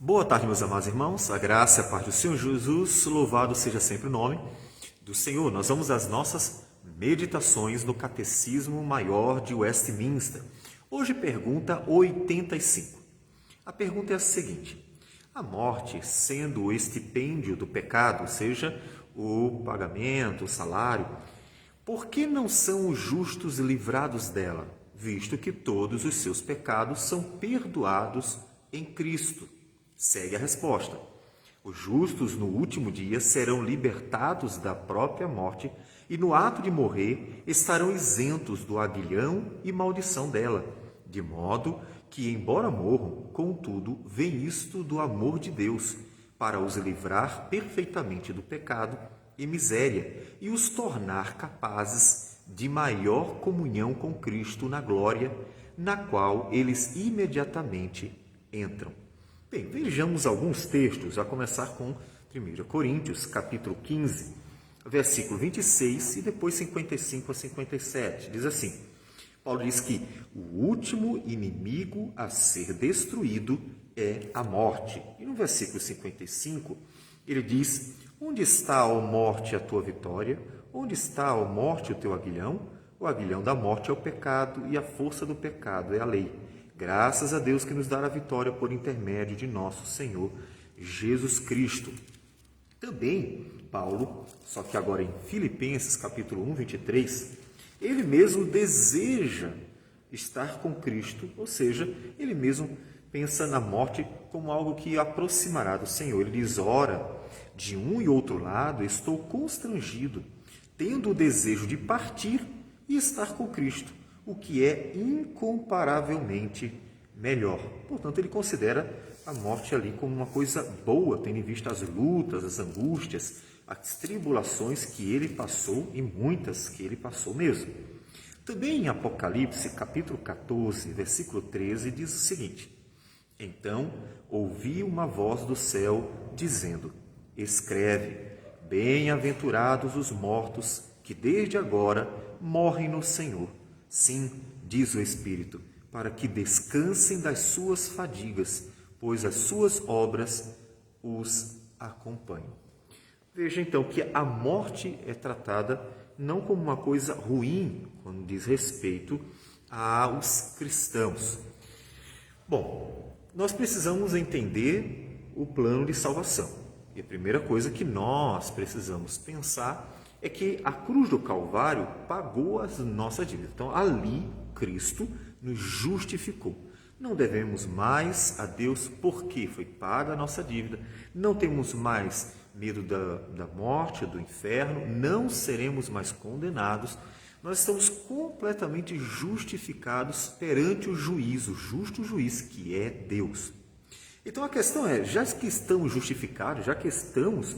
Boa tarde, meus amados irmãos. A graça e a paz do Senhor Jesus, louvado seja sempre o nome do Senhor. Nós vamos às nossas meditações no Catecismo Maior de Westminster. Hoje, pergunta 85. A pergunta é a seguinte: a morte, sendo o estipêndio do pecado, ou seja, o pagamento, o salário, por que não são os justos livrados dela, visto que todos os seus pecados são perdoados em Cristo? Segue a resposta. Os justos no último dia serão libertados da própria morte e no ato de morrer estarão isentos do aguilhão e maldição dela, de modo que, embora morram, contudo, vem isto do amor de Deus, para os livrar perfeitamente do pecado e miséria e os tornar capazes de maior comunhão com Cristo na glória, na qual eles imediatamente entram. Bem, vejamos alguns textos, a começar com 1 Coríntios, capítulo 15, versículo 26 e depois 55 a 57. Diz assim: Paulo diz que o último inimigo a ser destruído é a morte. E no versículo 55, ele diz: onde está, ó morte, a tua vitória? Onde está, ó morte, o teu aguilhão? O aguilhão da morte é o pecado e a força do pecado é a lei. Graças a Deus que nos dá a vitória por intermédio de nosso Senhor Jesus Cristo. Também Paulo, só que agora em Filipenses capítulo 1, 23, ele mesmo deseja estar com Cristo, ou seja, ele mesmo pensa na morte como algo que aproximará do Senhor. Ele diz: ora, de um e outro lado estou constrangido, tendo o desejo de partir e estar com Cristo, o que é incomparavelmente melhor. Portanto, ele considera a morte ali como uma coisa boa, tendo em vista as lutas, as angústias, as tribulações que ele passou, e muitas que ele passou mesmo. Também em Apocalipse, capítulo 14, versículo 13, diz o seguinte: então ouvi uma voz do céu dizendo: escreve, bem-aventurados os mortos que desde agora morrem no Senhor. Sim, diz o Espírito, para que descansem das suas fadigas, pois as suas obras os acompanham. Veja então que a morte é tratada não como uma coisa ruim, quando diz respeito aos cristãos. Bom, nós precisamos entender o plano de salvação. E a primeira coisa que nós precisamos pensar é que a cruz do Calvário pagou as nossas dívidas. Então, ali, Cristo nos justificou. Não devemos mais a Deus porque foi paga a nossa dívida. Não temos mais medo da morte, do inferno. Não seremos mais condenados. Nós estamos completamente justificados perante o juízo, o justo juiz, que é Deus. Então a questão é, já que estamos justificados, já que estamos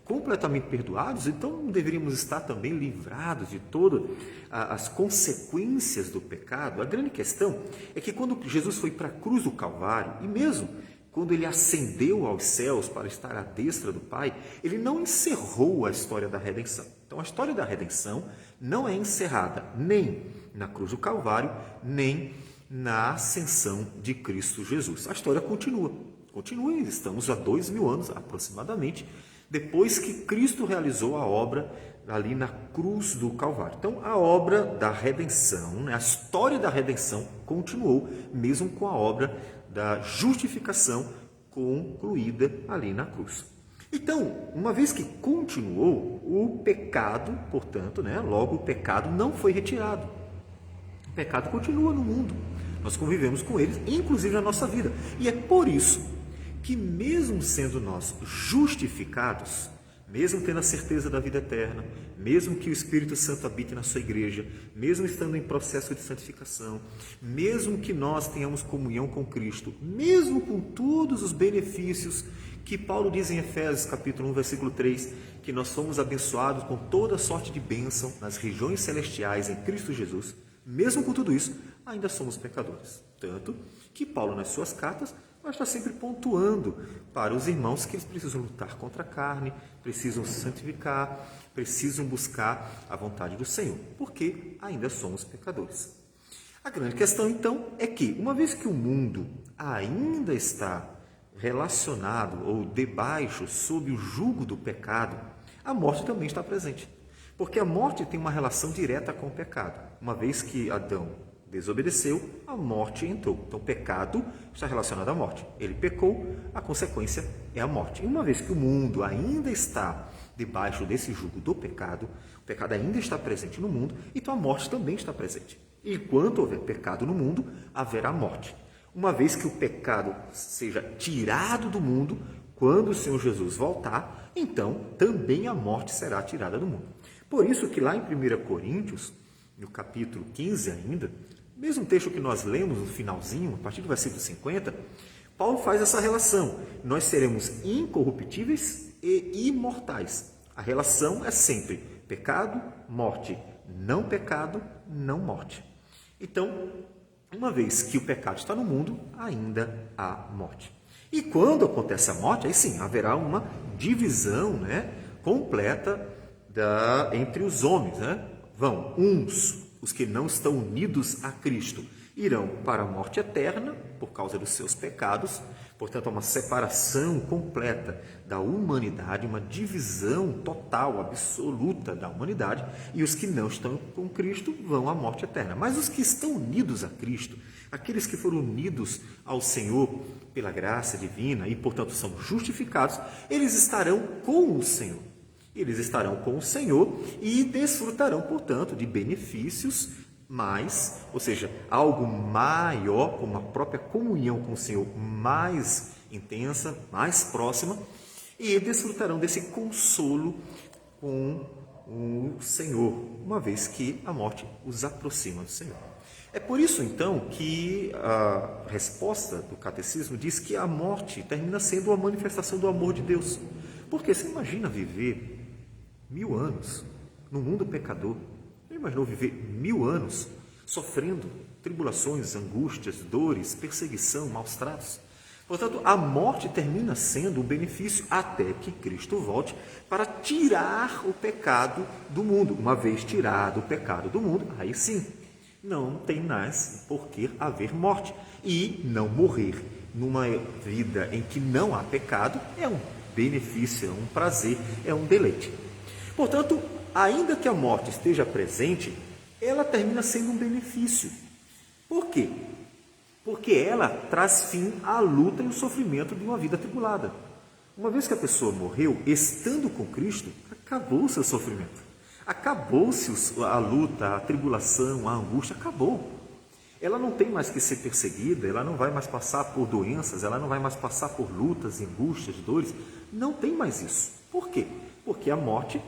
completamente perdoados, então não deveríamos estar também livrados de todas as consequências do pecado? A grande questão é que quando Jesus foi para a cruz do Calvário, e mesmo quando ele ascendeu aos céus para estar à destra do Pai, ele não encerrou a história da redenção. Então a história da redenção não é encerrada nem na cruz do Calvário, nem na ascensão de Cristo Jesus. A história continua, e estamos há 2000 anos aproximadamente, depois que Cristo realizou a obra ali na cruz do Calvário. Então, a obra da redenção, a história da redenção continuou, mesmo com a obra da justificação concluída ali na cruz. Então, uma vez que continuou, o pecado, portanto, logo o pecado não foi retirado. O pecado continua no mundo. Nós convivemos com ele, inclusive na nossa vida. E é por isso que, mesmo sendo nós justificados, mesmo tendo a certeza da vida eterna, mesmo que o Espírito Santo habite na sua igreja, mesmo estando em processo de santificação, mesmo que nós tenhamos comunhão com Cristo, mesmo com todos os benefícios que Paulo diz em Efésios capítulo 1, versículo 3, que nós somos abençoados com toda sorte de bênção nas regiões celestiais em Cristo Jesus, mesmo com tudo isso, ainda somos pecadores. Tanto que Paulo, nas suas cartas, vai estar sempre pontuando para os irmãos que eles precisam lutar contra a carne, precisam se santificar, precisam buscar a vontade do Senhor, porque ainda somos pecadores. A grande questão, então, é que, uma vez que o mundo ainda está relacionado ou debaixo, sob o jugo do pecado, a morte também está presente. Porque a morte tem uma relação direta com o pecado. Uma vez que Adão desobedeceu, a morte entrou. Então, o pecado está relacionado à morte. Ele pecou, a consequência é a morte. E uma vez que o mundo ainda está debaixo desse jugo do pecado, o pecado ainda está presente no mundo, então a morte também está presente. E enquanto houver pecado no mundo, haverá morte. Uma vez que o pecado seja tirado do mundo, quando o Senhor Jesus voltar, então também a morte será tirada do mundo. Por isso que lá em 1 Coríntios, no capítulo 15 ainda, mesmo texto que nós lemos no finalzinho, a partir do versículo 50, Paulo faz essa relação. Nós seremos incorruptíveis e imortais. A relação é sempre pecado, morte. Não pecado, não morte. Então, uma vez que o pecado está no mundo, ainda há morte. E quando acontece a morte, aí sim, haverá uma divisão, completa entre os homens. Vão uns, os que não estão unidos a Cristo, irão para a morte eterna por causa dos seus pecados. Portanto, há uma separação completa da humanidade, uma divisão total, absoluta da humanidade, e os que não estão com Cristo vão à morte eterna. Mas os que estão unidos a Cristo, aqueles que foram unidos ao Senhor pela graça divina e, portanto, são justificados, eles estarão com o Senhor. Eles estarão com o Senhor e desfrutarão, portanto, de benefícios mais, ou seja, algo maior, como a própria comunhão com o Senhor mais intensa, mais próxima, e desfrutarão desse consolo com o Senhor, uma vez que a morte os aproxima do Senhor. É por isso, então, que a resposta do catecismo diz que a morte termina sendo uma manifestação do amor de Deus. Porque você imagina viver 1000 anos no mundo pecador? Você imaginou viver 1000 anos sofrendo tribulações, angústias, dores, perseguição, maus tratos? Portanto, a morte termina sendo um benefício até que Cristo volte para tirar o pecado do mundo. Uma vez tirado o pecado do mundo, aí sim, não tem mais por que haver morte. E não morrer numa vida em que não há pecado é um benefício, é um prazer, é um deleite. Portanto, ainda que a morte esteja presente, ela termina sendo um benefício. Por quê? Porque ela traz fim à luta e ao sofrimento de uma vida atribulada. Uma vez que a pessoa morreu, estando com Cristo, acabou o seu sofrimento. Acabou-se a luta, a tribulação, a angústia, acabou. Ela não tem mais que ser perseguida, ela não vai mais passar por doenças, ela não vai mais passar por lutas, angústias, dores. Não tem mais isso. Por quê? Porque a morte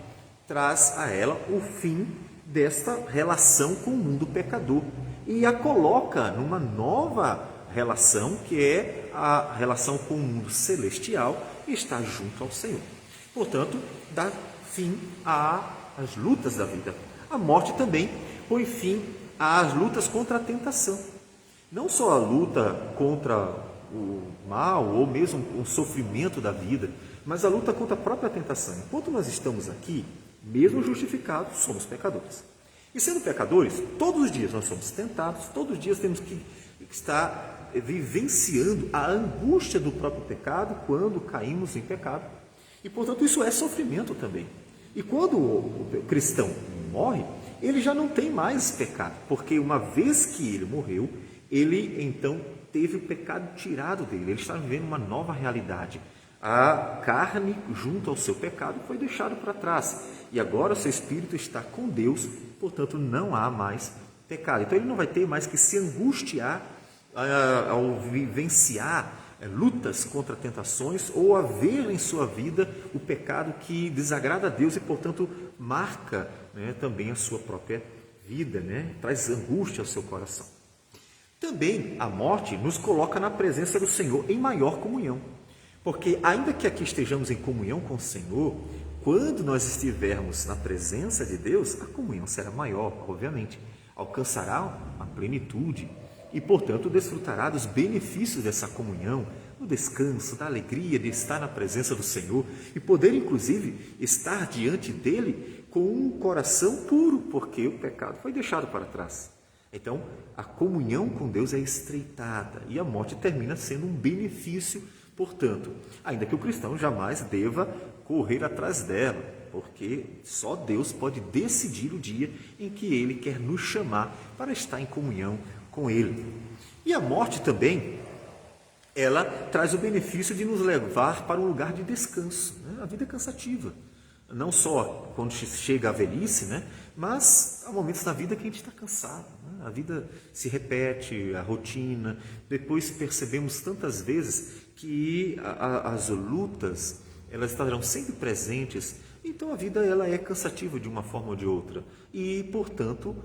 traz a ela o fim desta relação com o mundo pecador e a coloca numa nova relação, que é a relação com o mundo celestial, e está junto ao Senhor. Portanto, dá fim às lutas da vida. A morte também põe fim às lutas contra a tentação. Não só a luta contra o mal ou mesmo o sofrimento da vida, mas a luta contra a própria tentação. Enquanto nós estamos aqui, mesmo justificados, somos pecadores. E sendo pecadores, todos os dias nós somos tentados, todos os dias temos que estar vivenciando a angústia do próprio pecado quando caímos em pecado. E, portanto, isso é sofrimento também. E quando o cristão morre, ele já não tem mais pecado, porque uma vez que ele morreu, ele então teve o pecado tirado dele, ele está vivendo uma nova realidade. A carne, junto ao seu pecado, foi deixado para trás. E agora o seu espírito está com Deus, portanto não há mais pecado. Então ele não vai ter mais que se angustiar ao vivenciar lutas contra tentações ou a ver em sua vida o pecado que desagrada a Deus e, portanto, marca também a sua própria vida, traz angústia ao seu coração. Também a morte nos coloca na presença do Senhor em maior comunhão. Porque ainda que aqui estejamos em comunhão com o Senhor, quando nós estivermos na presença de Deus, a comunhão será maior, obviamente. Alcançará a plenitude e, portanto, desfrutará dos benefícios dessa comunhão, do descanso, da alegria de estar na presença do Senhor e poder, inclusive, estar diante dele com um coração puro, porque o pecado foi deixado para trás. Então, a comunhão com Deus é estreitada e a morte termina sendo um benefício Portanto, ainda que o cristão jamais deva correr atrás dela, porque só Deus pode decidir o dia em que Ele quer nos chamar para estar em comunhão com Ele. E a morte também, ela traz o benefício de nos levar para um lugar de descanso. Né? A vida é cansativa, não só quando chega a velhice, né? Mas há momentos na vida que a gente está cansado. Né? A vida se repete, a rotina. Depois percebemos tantas vezes que as lutas, elas estarão sempre presentes. Então a vida ela é cansativa de uma forma ou de outra. E, portanto,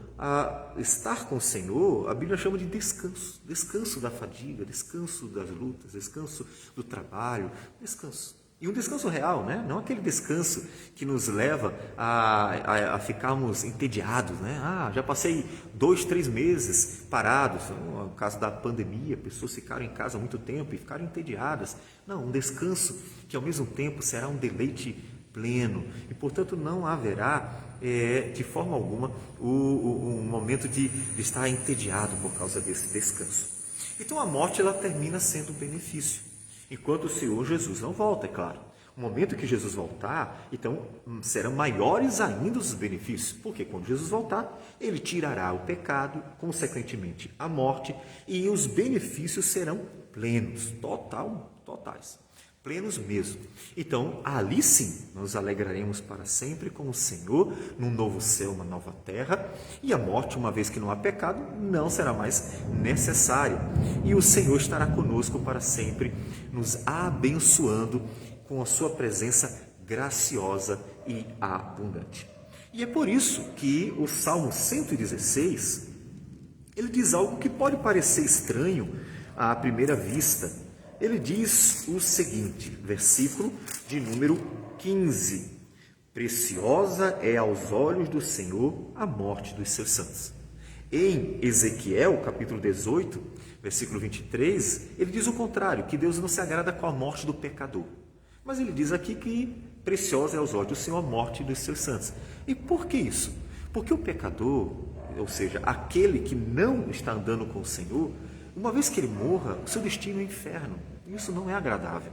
estar com o Senhor, a Bíblia chama de descanso. Descanso da fadiga, descanso das lutas, descanso do trabalho, descanso. E um descanso real, né? Não aquele descanso que nos leva a ficarmos entediados, né? Já passei 2, 3 meses parados. No caso da pandemia, pessoas ficaram em casa há muito tempo e ficaram entediadas. Não, um descanso que ao mesmo tempo será um deleite pleno. E, portanto, não haverá, de forma alguma, um momento de estar entediado por causa desse descanso. Então, a morte ela termina sendo um benefício. Enquanto o Senhor Jesus não volta, é claro. No momento que Jesus voltar, então serão maiores ainda os benefícios, porque quando Jesus voltar, Ele tirará o pecado, consequentemente a morte, e os benefícios serão plenos, totais, plenos mesmo. Então, ali sim, nos alegraremos para sempre com o Senhor, num novo céu, uma nova terra, e a morte, uma vez que não há pecado, não será mais necessária. E o Senhor estará conosco para sempre, nos abençoando com a sua presença graciosa e abundante. E é por isso que o Salmo 116, ele diz algo que pode parecer estranho à primeira vista. Ele diz o seguinte, versículo de número 15: Preciosa é aos olhos do Senhor a morte dos seus santos. Em Ezequiel, capítulo 18, versículo 23, ele diz o contrário, que Deus não se agrada com a morte do pecador. Mas ele diz aqui que preciosa é aos olhos do Senhor a morte dos seus santos. E por que isso? Porque o pecador, ou seja, aquele que não está andando com o Senhor, uma vez que ele morra, o seu destino é o inferno. Isso não é agradável.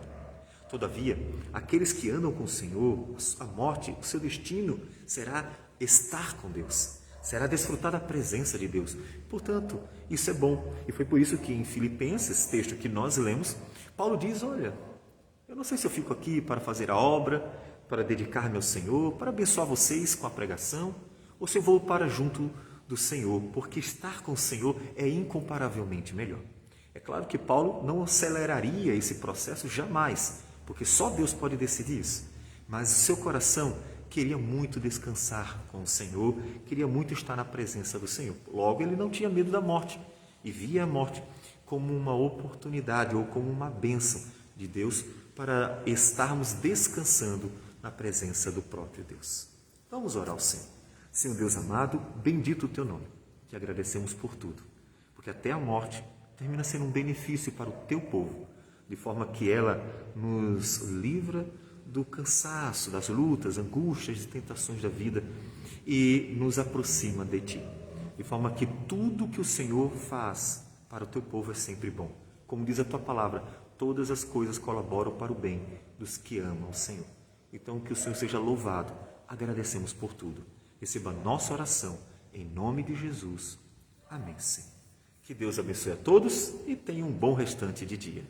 Todavia, aqueles que andam com o Senhor, a morte, o seu destino será estar com Deus, será desfrutar da presença de Deus. Portanto, isso é bom. E foi por isso que em Filipenses, texto que nós lemos, Paulo diz, olha, eu não sei se eu fico aqui para fazer a obra, para dedicar-me ao Senhor, para abençoar vocês com a pregação, ou se eu vou para junto do Senhor, porque estar com o Senhor é incomparavelmente melhor. É claro que Paulo não aceleraria esse processo jamais, porque só Deus pode decidir isso. Mas o seu coração queria muito descansar com o Senhor, queria muito estar na presença do Senhor. Logo, ele não tinha medo da morte e via a morte como uma oportunidade ou como uma bênção de Deus para estarmos descansando na presença do próprio Deus. Vamos orar ao Senhor. Senhor Deus amado, bendito o teu nome. Te agradecemos por tudo, porque até a morte termina sendo um benefício para o teu povo, de forma que ela nos livra do cansaço, das lutas, angústias e tentações da vida e nos aproxima de ti, de forma que tudo que o Senhor faz para o teu povo é sempre bom. Como diz a tua palavra, todas as coisas colaboram para o bem dos que amam o Senhor. Então, que o Senhor seja louvado. Agradecemos por tudo. Receba a nossa oração, em nome de Jesus. Amém, Senhor. Que Deus abençoe a todos e tenha um bom restante de dia.